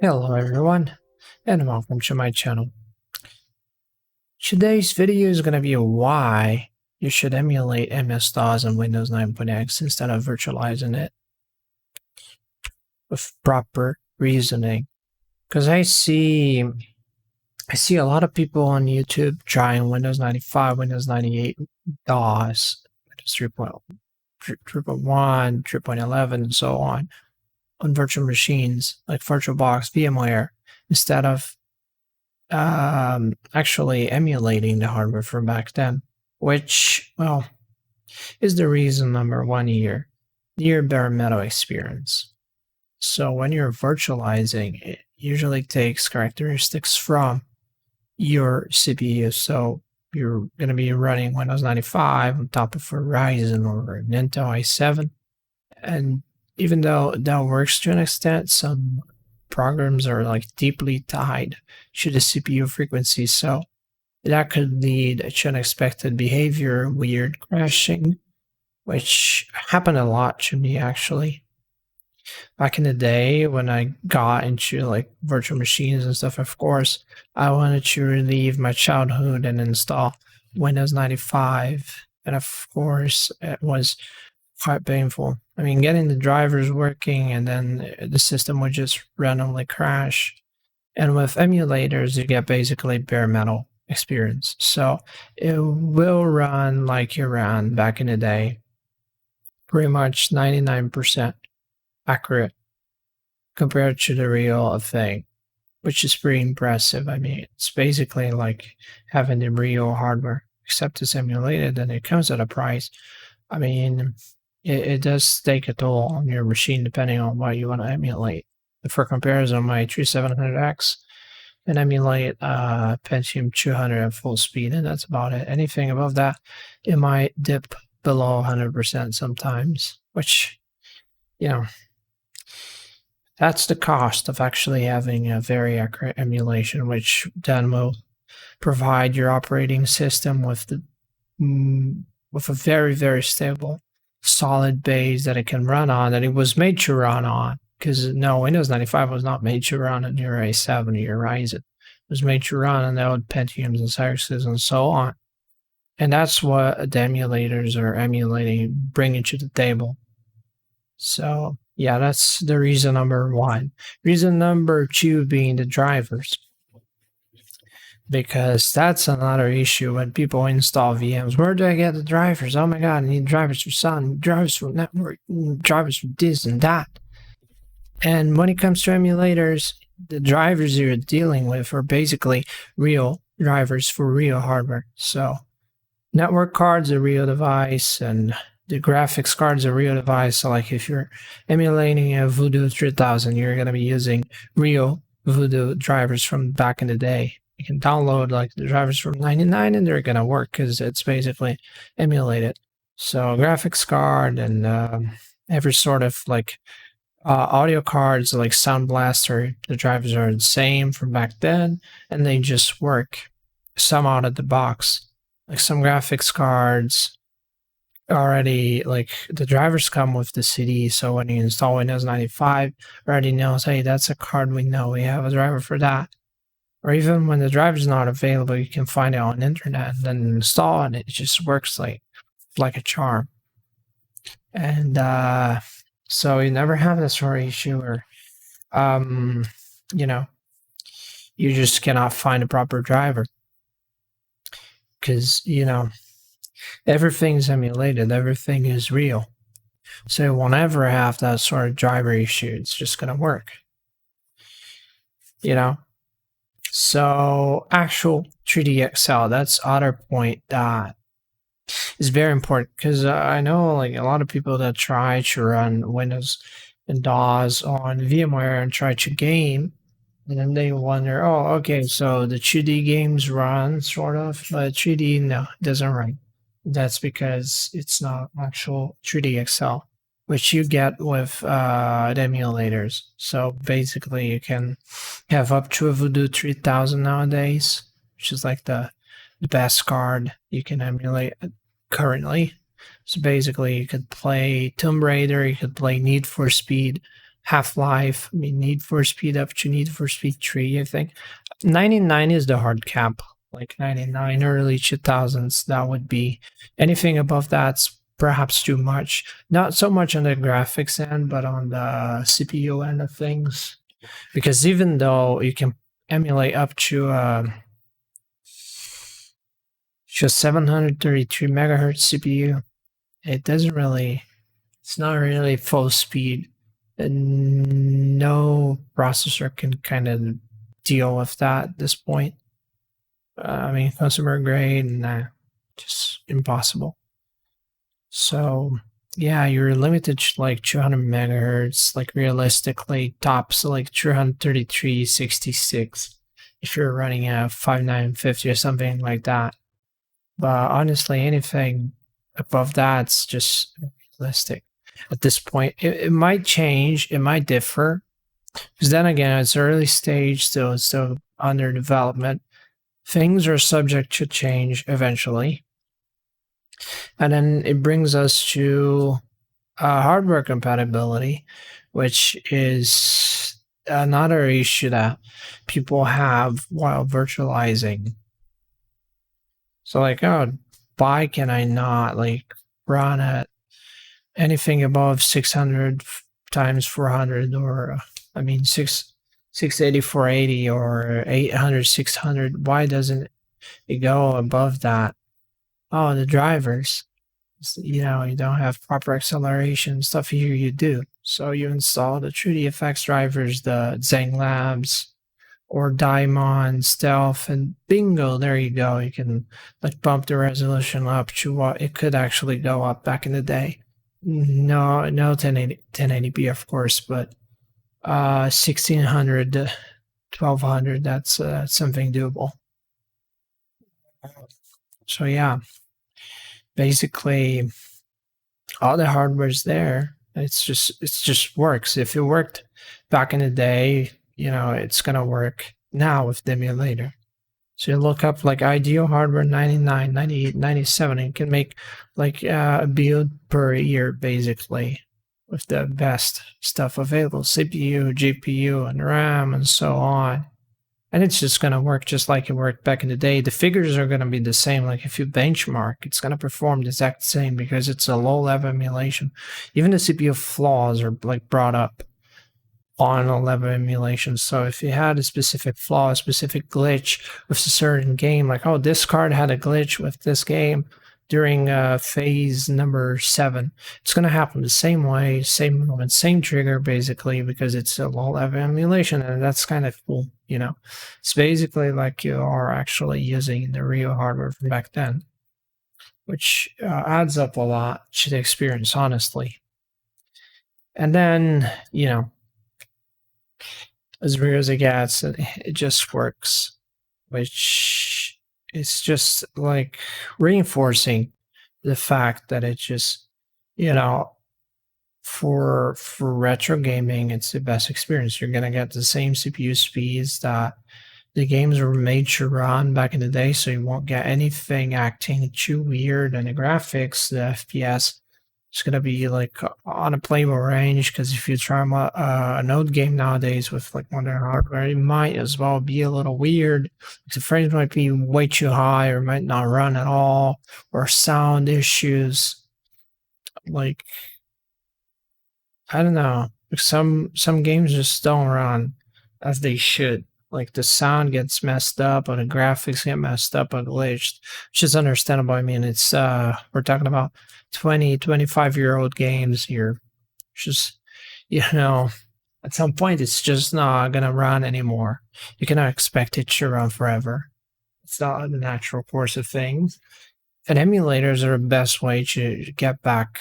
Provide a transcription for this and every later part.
Hello everyone, and welcome to my channel. Today's video is going to be why you should emulate MS-DOS on Windows 9.x instead of virtualizing it with proper reasoning. Because I see a lot of people on YouTube trying Windows 95, Windows 98, DOS, Windows 3.1, 3.11, and so on virtual machines like VirtualBox, VMware, instead of actually emulating the hardware from back then, which, well, is the reason number one here, your bare metal experience. So when you're virtualizing, it usually takes characteristics from your CPU. So you're going to be running Windows 95 on top of a Ryzen or an Intel i7. And even though that works to an extent, some programs are like deeply tied to the CPU frequency, so that could lead to unexpected behavior, weird crashing, which happened a lot to me actually. Back in the day when I got into like virtual machines and stuff, of course, I wanted to relive my childhood and install Windows 95. And of course, it was quite painful. I mean, getting the drivers working and then the system would just randomly crash. And with emulators, you get basically bare metal experience. So it will run like you ran back in the day, pretty much 99% accurate compared to the real thing, which is pretty impressive. I mean, it's basically like having the real hardware, except it's emulated and it comes at a price. I mean, it does take a toll on your machine depending on what you want to emulate. But for comparison, my 3700X can emulate Pentium 200 at full speed, and that's about it. Anything above that, it might dip below 100% sometimes, which, that's the cost of actually having a very accurate emulation, which then will provide your operating system with a very, very stable, solid base that it can run on, that it was made to run on. Because no, Windows 95 was not made to run on your i7 or your Ryzen. It was made to run on the old Pentiums and Cyruses and so on. And that's what the emulators are emulating, bringing to the table. So yeah, that's the reason number one. Reason number two being the drivers. Because that's another issue when people install VMs. Where do I get the drivers? Oh my god, I need drivers for Sun, drivers for network, drivers for this and that. And when it comes to emulators, the drivers you're dealing with are basically real drivers for real hardware. So network card's a real device, and the graphics card's a real device. So like if you're emulating a Voodoo 3000, you're going to be using real Voodoo drivers from back in the day. You can download like the drivers from 99 and they're going to work because it's basically emulated. So graphics card and every sort of like audio cards like Sound Blaster, the drivers are the same from back then, and they just work some out of the box. Like some graphics cards already, like the drivers come with the CD, so when you install Windows 95, already knows, hey, that's a card we know, we have a driver for that. Or even when the driver is not available, you can find it on the internet and then install it, and it just works like a charm. And so you never have this sort of issue where, you just cannot find a proper driver. Because, everything's emulated, everything is real. So you won't ever have that sort of driver issue. It's just going to work. So actual 3.x-9.x, that's other point that is very important, because I know like a lot of people that try to run Windows and DOS on VMware and try to game, and then they wonder, oh, okay, so the 2D games run sort of, but 3D, no, it doesn't run. That's because it's not actual 3.x-9.x, which you get with the emulators. So basically you can have up to a Voodoo 3000 nowadays, which is like the best card you can emulate currently. So basically you could play Tomb Raider, you could play Need for Speed Half-Life, I mean, Need for Speed up to Need for Speed 3, I think. 99 is the hard cap, like 99, early 2000s. That would be anything above that's perhaps too much. Not so much on the graphics end, but on the CPU end of things. Because even though you can emulate up to just 733 megahertz CPU, it doesn't really, it's not really full speed. And no processor can kind of deal with that at this point. I mean, consumer grade, nah, just impossible. So yeah, you're limited to like 200 megahertz, like realistically tops like 233.66 if you're running a 5950 or something like that. But honestly, anything above that's just realistic at this point. It might change, it might differ, because then again, it's early stage, still it's still under development. Things are subject to change eventually. And then it brings us to hardware compatibility, which is another issue that people have while virtualizing. So like, oh, why can I not like run at anything above 600 times 400, or I mean 680 480 or 800 600? Why doesn't it go above that? Oh, the drivers. You know, you don't have proper acceleration stuff. Here you do. So you install the 3D effects drivers, the Zang Labs or Daimon Stealth, and bingo, there you go. You can like bump the resolution up to what it could actually go up back in the day. No 1080p, of course, but 1600 to 1200, that's something doable. So yeah, basically all the hardware's there. It just works. If it worked back in the day, you know, it's gonna work now with the emulator. So you look up like ideal hardware 99, 98, 97, and you can make like a build per year basically with the best stuff available, CPU, GPU, and RAM, and so on. And it's just going to work just like it worked back in the day. The figures are going to be the same. Like if you benchmark, it's going to perform the exact same because it's a low-level emulation. Even the CPU flaws are like brought up on a level emulation. So if you had a specific flaw, a specific glitch with a certain game, like, oh, this card had a glitch with this game during phase number 7, it's going to happen the same way, same moment, same trigger, basically, because it's a low-level emulation, and that's kind of cool, you know. It's basically like you are actually using the real hardware from back then, which adds up a lot to the experience, honestly. And then, you know, as real as it gets, it just works, which is just like reinforcing the fact that it just, you know, for retro gaming, it's the best experience. You're gonna get the same CPU speeds that the games were made to run back in the day, so you won't get anything acting too weird, and the graphics, the FPS, it's gonna be like on a playable range, because if you try an old game nowadays with like modern hardware, it might as well be a little weird. The frames might be way too high, or might not run at all, or sound issues. Like, I don't know. Some games just don't run as they should. Like the sound gets messed up, or the graphics get messed up or glitched, which is understandable. I mean, it's we're talking about 20, 25-year-old games here. It's just, you know, at some point it's just not gonna run anymore. You cannot expect it to run forever. It's not the natural course of things. And emulators are the best way to get back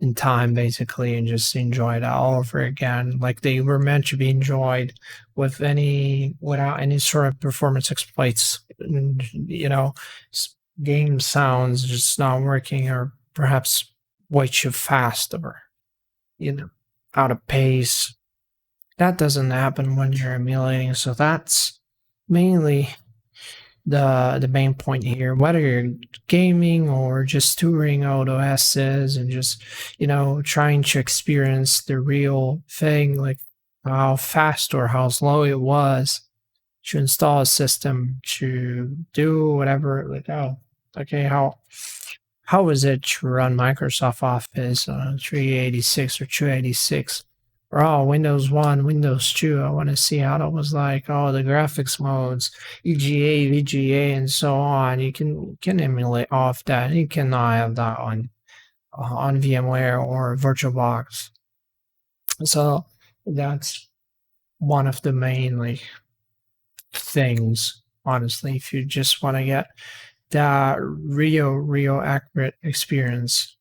in time, basically, and just enjoy it all over again, like they were meant to be enjoyed, without any sort of performance exploits. And, you know, game sounds just not working, or perhaps way too fast, or, you know, out of pace. That doesn't happen when you're emulating. So that's mainly the main point here. Whether you're gaming or just touring old OSs and just trying to experience the real thing, like how fast or how slow it was to install a system, to do whatever, like, oh, okay, how was it to run Microsoft Office on 386 or 286? Or oh, Windows 1, Windows 2. I want to see how that was like. Oh, the graphics modes, EGA, VGA, and so on. You can emulate all of that. You cannot have that on VMware or VirtualBox. So that's one of the main things, honestly, if you just want to get that real accurate experience.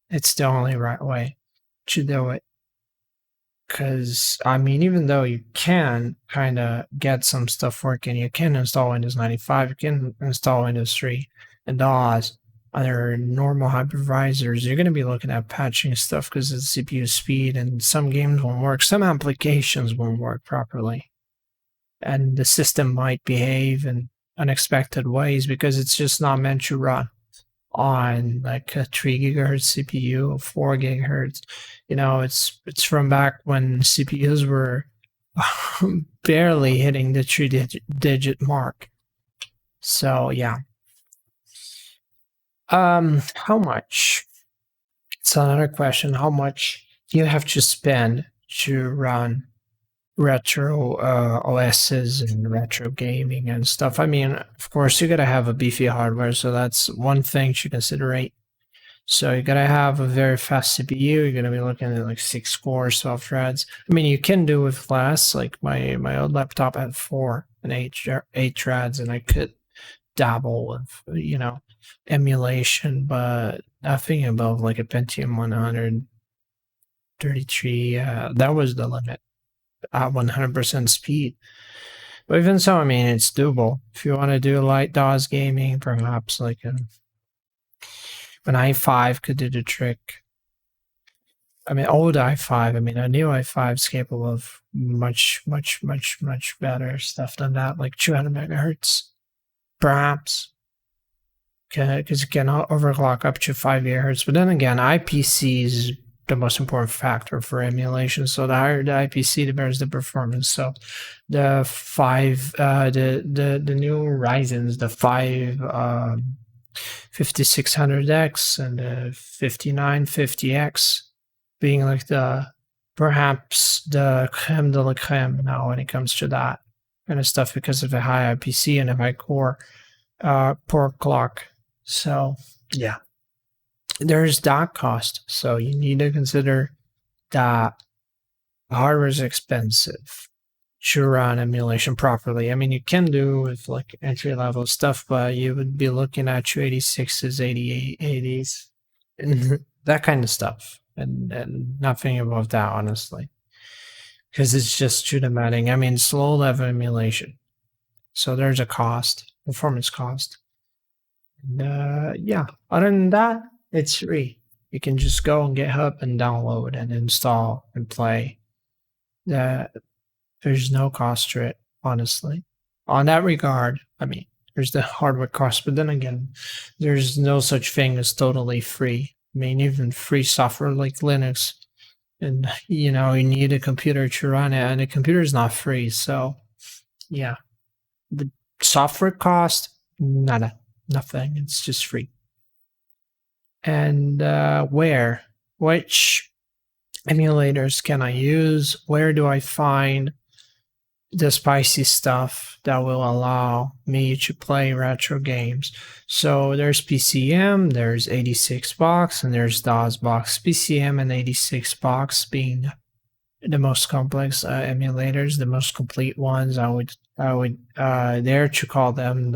It's the only right way to do it. Because, I mean, even though you can kind of get some stuff working, you can install Windows 95, you can install Windows 3 and DOS, other normal hypervisors, you're going to be looking at patching stuff because of CPU speed, and some games won't work, some applications won't work properly. And the system might behave in unexpected ways because it's just not meant to run on like a 3 gigahertz CPU or 4 gigahertz. It's from back when CPUs were barely hitting the 3-digit mark. So yeah. How much? It's another question. How much do you have to spend to run retro OSs and retro gaming and stuff? I mean, of course, you gotta have a beefy hardware, so that's one thing to consider. So you gotta have a very fast CPU. You're gonna be looking at like 6 cores, 12 threads. I mean, you can do with less. Like my old laptop had 4 and 8 threads, and I could dabble with emulation, but nothing above like a Pentium 133. That was the limit at 100% speed. But even so, I mean, it's doable. If you want to do light DOS gaming, perhaps like an i5 could do the trick. I mean, old i5. I mean, a new i5 is capable of much better stuff than that, like 200 megahertz, perhaps. Because it can overclock up to 5 gigahertz. But then again, IPC is the most important factor for emulation. So the higher the IPC, the better is the performance. So the the new Ryzen's, the 5600X and the 5950X being like perhaps the creme de la creme now when it comes to that kind of stuff because of the high IPC and a high core clock. So yeah, there's that cost. So you need to consider that hardware is expensive to run emulation properly. I mean, you can do with like entry level stuff, but you would be looking at 286s, 8880s, and that kind of stuff, and nothing above that, honestly, because it's just too demanding. I mean, it's low level emulation, so there's a cost, performance cost. Yeah, other than that, it's free. You can just go on GitHub and download and install and play. There's no cost to it, honestly. On that regard, I mean, there's the hardware cost, but then again, there's no such thing as totally free. I mean, even free software like Linux, and you need a computer to run it, and the computer is not free. So, yeah, the software cost, nada. Nothing. It's just free. And which emulators can I use? Where do I find the spicy stuff that will allow me to play retro games? So there's PCM, there's 86box, and there's DOSBox. PCM and 86box being the most complex emulators, the most complete ones. I would dare to call them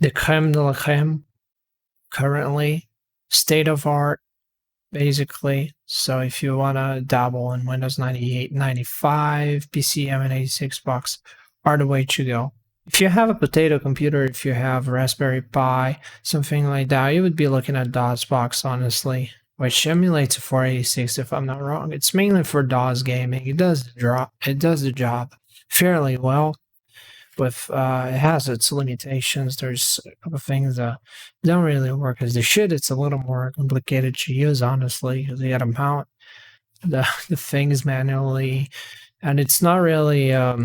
the creme de la creme, currently state of art, basically. So if you want to dabble in Windows 98, 95, PCM, and 86box are the way to go. If you have a potato computer, if you have a Raspberry Pi, something like that, you would be looking at DOSBox, honestly, which emulates a 486 if I'm not wrong. It's mainly for DOS gaming. It does the job fairly well. with it has its limitations. There's a couple of things that don't really work as they should. It's a little more complicated to use, honestly, because you got to mount the things manually, and it's not really a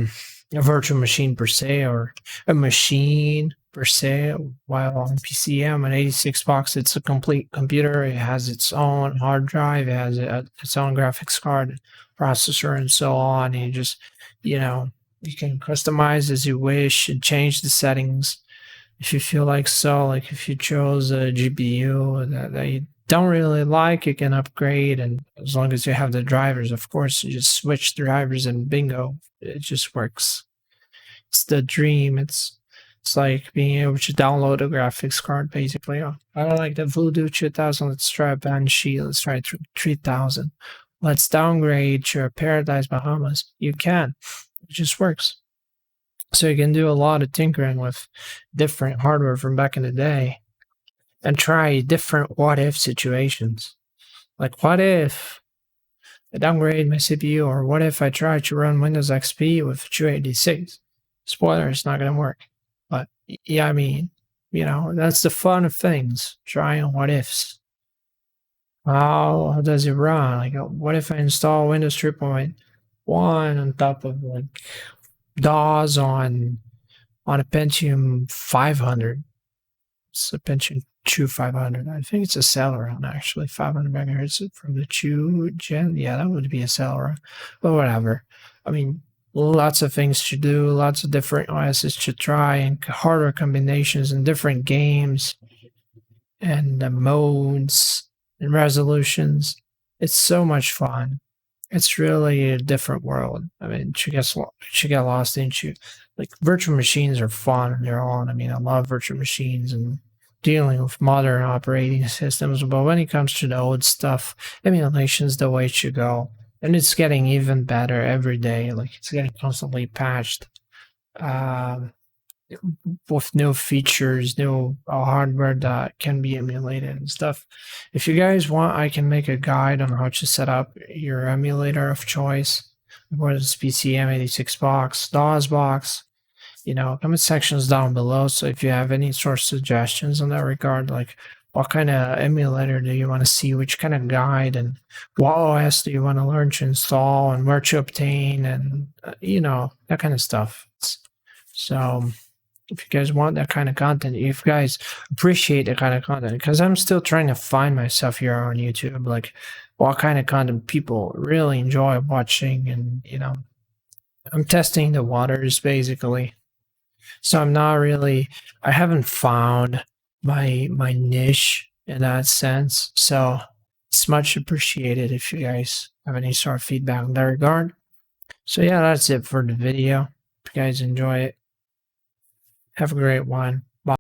virtual machine per se or a machine per se. While on PCM an 86 box, it's a complete computer. It has its own hard drive, it has its own graphics card, processor, and so on. And you just, you know, you can customize as you wish and change the settings if you feel like so. Like if you chose a GPU that you don't really like, you can upgrade, and as long as you have the drivers, of course, you just switch drivers and bingo, it just works. It's the dream. It's like being able to download a graphics card, basically. Oh, I don't like the Voodoo 2000. Let's try a Banshee. Let's try 3000. Let's downgrade to a Paradise Bahamas. You can. It just works. So you can do a lot of tinkering with different hardware from back in the day and try different what-if situations. Like, what if I downgrade my CPU, or what if I try to run Windows XP with 286? Spoiler, it's not going to work. But yeah, I mean, that's the fun of things, trying what ifs. How does it run? Like, what if I install Windows 3.1 on top of like DAWs on a Pentium 500? It's a Pentium 2 500. I think it's a Celeron, actually. 500 megahertz from the 2 gen. Yeah, that would be a Celeron. But whatever. I mean, lots of things to do, lots of different OSs to try, and hardware combinations and different games and modes and resolutions. It's so much fun. It's really a different world. I mean, she get lost into, like, virtual machines are fun on their own. I mean, I love virtual machines and dealing with modern operating systems, but when it comes to the old stuff, emulation's the way to go. And it's getting even better every day. Like, it's getting constantly patched with new features, new hardware that can be emulated and stuff. If you guys want, I can make a guide on how to set up your emulator of choice, whether it's PCM 86 box, DOS box. Comment sections down below. So if you have any sort of suggestions in that regard, like what kind of emulator do you want to see, which kind of guide, and what OS do you want to learn to install and where to obtain, and that kind of stuff. So if you guys want that kind of content, if you guys appreciate that kind of content, because I'm still trying to find myself here on YouTube, like what kind of content people really enjoy watching, and I'm testing the waters, basically. So I haven't found my niche in that sense. So it's much appreciated if you guys have any sort of feedback in that regard. So yeah, that's it for the video. If you guys enjoy it, have a great one.